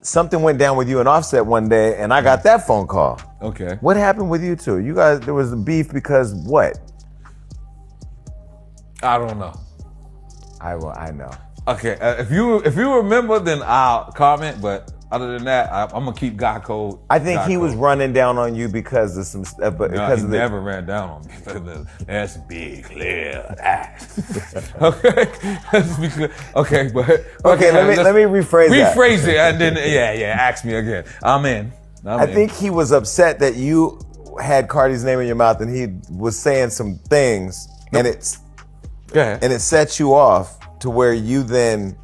something went down with you and Offset one day, and I got that phone call. Okay. What happened with you two? You guys, there was a beef because what? I don't know. I know. Okay, if you remember, then I'll comment. But other than that, I'm gonna keep God code. I think he was running down on you because of some stuff, but because he of never ran down on me. Let's be clear. Okay, let's be clear. Okay, but okay. Let me rephrase that. Rephrase it, and then ask me again. I'm in. I think he was upset that you had Cardi's name in your mouth, and he was saying some things, and it set you off to where you then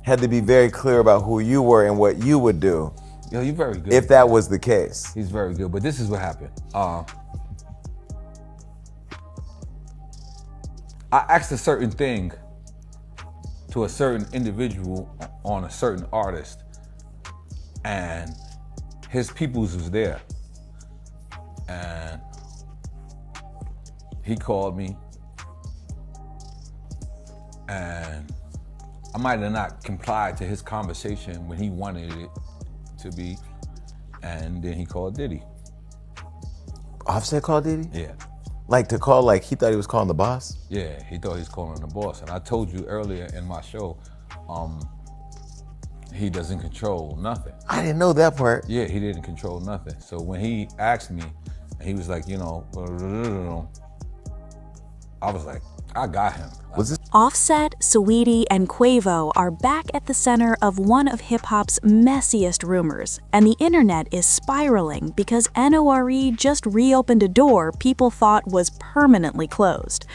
had to be very clear about who you were and what you would do. Yo, you're very good. If that was the case. He's very good, but this is what happened. I asked a certain thing to a certain individual on a certain artist, and his peoples was there. And he called me, and I might have not complied to his conversation when he wanted it to be, and then he called Diddy. Offset called Diddy? Yeah. Like to call, like he thought he was calling the boss? Yeah, he thought he was calling the boss. And I told you earlier in my show, he doesn't control nothing. I didn't know that part. Yeah, he didn't control nothing. So when he asked me, and he was like, I was like, I got him. Offset, Saweetie, and Quavo are back at the center of one of hip-hop's messiest rumors, and the internet is spiraling because N.O.R.E just reopened a door people thought was permanently closed.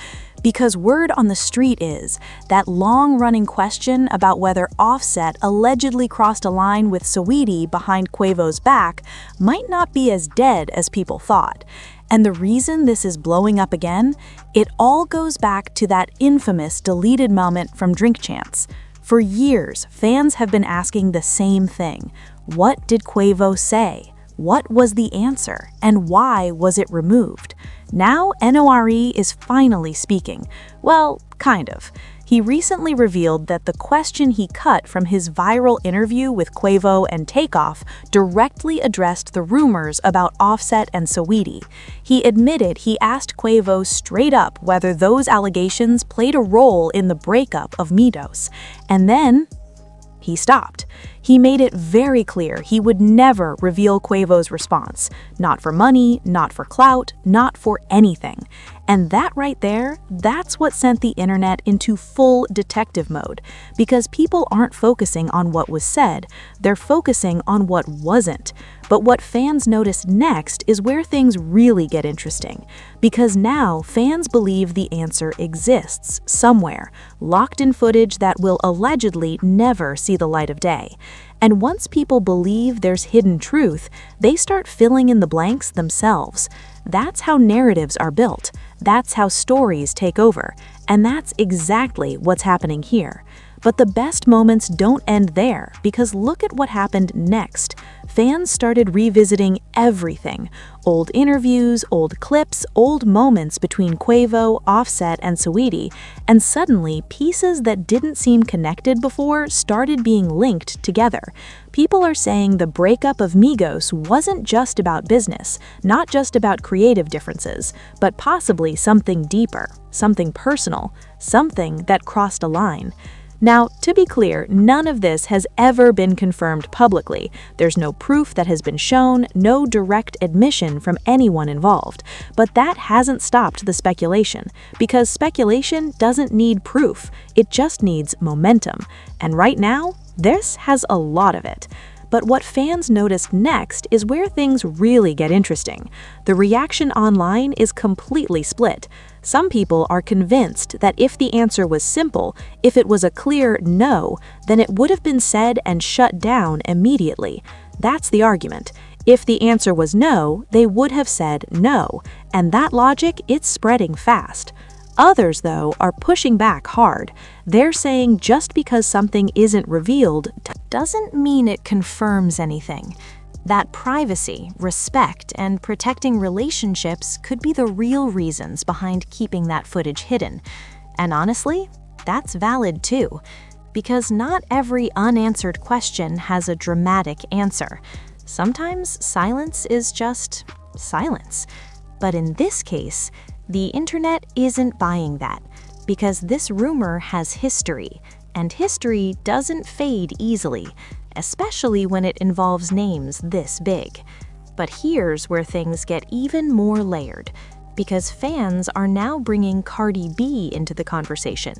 Because word on the street is that long-running question about whether Offset allegedly crossed a line with Saweetie behind Quavo's back might not be as dead as people thought. And the reason this is blowing up again, it all goes back to that infamous deleted moment from Drink Champs. For years, fans have been asking the same thing. What did Quavo say? What was the answer? And why was it removed? Now N.O.R.E is finally speaking. Well, kind of. He recently revealed that the question he cut from his viral interview with Quavo and Takeoff directly addressed the rumors about Offset and Saweetie. He admitted he asked Quavo straight up whether those allegations played a role in the breakup of Migos. And then he stopped. He made it very clear he would never reveal Quavo's response. Not for money, not for clout, not for anything. And that right there, that's what sent the internet into full detective mode. Because people aren't focusing on what was said, they're focusing on what wasn't. But what fans notice next is where things really get interesting. Because now fans believe the answer exists somewhere, locked in footage that will allegedly never see the light of day. And once people believe there's hidden truth, they start filling in the blanks themselves. That's how narratives are built. That's how stories take over. And that's exactly what's happening here. But the best moments don't end there, because look at what happened next. Fans started revisiting everything. Old interviews, old clips, old moments between Quavo, Offset, and Saweetie, and suddenly pieces that didn't seem connected before started being linked together. People are saying the breakup of Migos wasn't just about business, not just about creative differences, but possibly something deeper, something personal, something that crossed a line. Now, to be clear, none of this has ever been confirmed publicly. There's no proof that has been shown, no direct admission from anyone involved. But that hasn't stopped the speculation, because speculation doesn't need proof, it just needs momentum. And right now, this has a lot of it. But what fans noticed next is where things really get interesting. The reaction online is completely split. Some people are convinced that if the answer was simple, if it was a clear no, then it would have been said and shut down immediately. That's the argument. If the answer was no, they would have said no. And that logic, it's spreading fast. Others, though, are pushing back hard. They're saying just because something isn't revealed doesn't mean it confirms anything. That privacy, respect, and protecting relationships could be the real reasons behind keeping that footage hidden. And honestly, that's valid too. because not every unanswered question has a dramatic answer. Sometimes silence is just silence. But in this case, the internet isn't buying that, because this rumor has history, and history doesn't fade easily, especially when it involves names this big. But here's where things get even more layered, because fans are now bringing Cardi B into the conversation,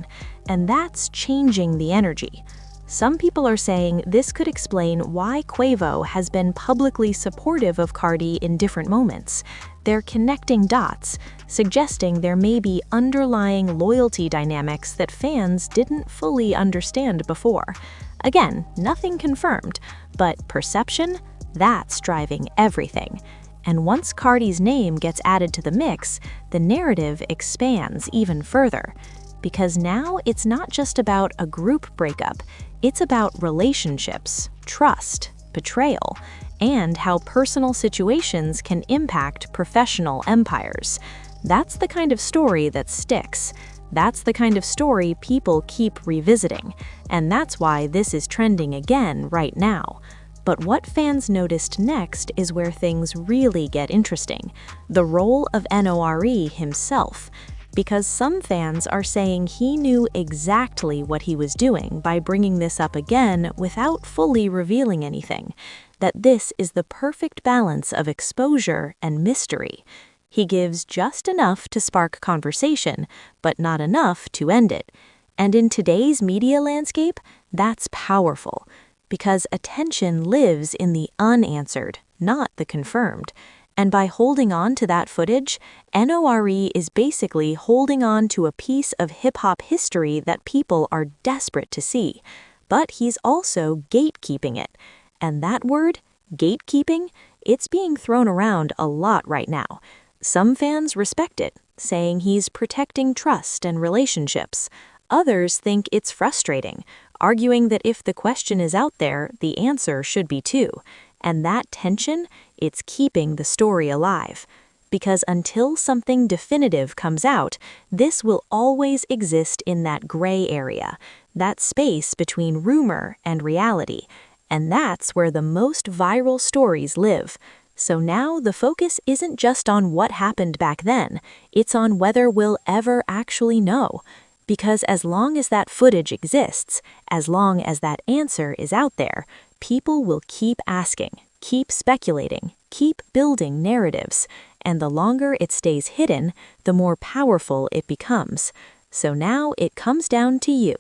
and that's changing the energy. Some people are saying this could explain why Quavo has been publicly supportive of Cardi in different moments. They're connecting dots, suggesting there may be underlying loyalty dynamics that fans didn't fully understand before. Again, nothing confirmed, but perception, that's driving everything. And once Cardi's name gets added to the mix, the narrative expands even further. Because now it's not just about a group breakup, it's about relationships, trust, betrayal, and how personal situations can impact professional empires. That's the kind of story that sticks. That's the kind of story people keep revisiting, and that's why this is trending again right now. But what fans noticed next is where things really get interesting: the role of N.O.R.E. himself. Because some fans are saying he knew exactly what he was doing by bringing this up again without fully revealing anything, that this is the perfect balance of exposure and mystery. He gives just enough to spark conversation, but not enough to end it. And in today's media landscape, that's powerful, because attention lives in the unanswered, not the confirmed. And by holding on to that footage, N.O.R.E. is basically holding on to a piece of hip-hop history that people are desperate to see. But he's also gatekeeping it. And that word, gatekeeping, it's being thrown around a lot right now. Some fans respect it, saying he's protecting trust and relationships. Others think it's frustrating, arguing that if the question is out there, the answer should be too. And that tension, it's keeping the story alive. Because until something definitive comes out, this will always exist in that gray area, that space between rumor and reality. And that's where the most viral stories live. So now the focus isn't just on what happened back then, it's on whether we'll ever actually know. Because as long as that footage exists, as long as that answer is out there, people will keep asking, keep speculating, keep building narratives, and the longer it stays hidden, the more powerful it becomes. So now it comes down to you.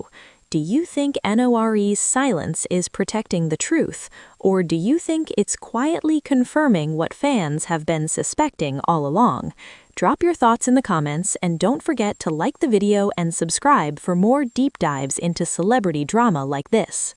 Do you think N.O.R.E.'s silence is protecting the truth, or do you think it's quietly confirming what fans have been suspecting all along? Drop your thoughts in the comments, and don't forget to like the video and subscribe for more deep dives into celebrity drama like this.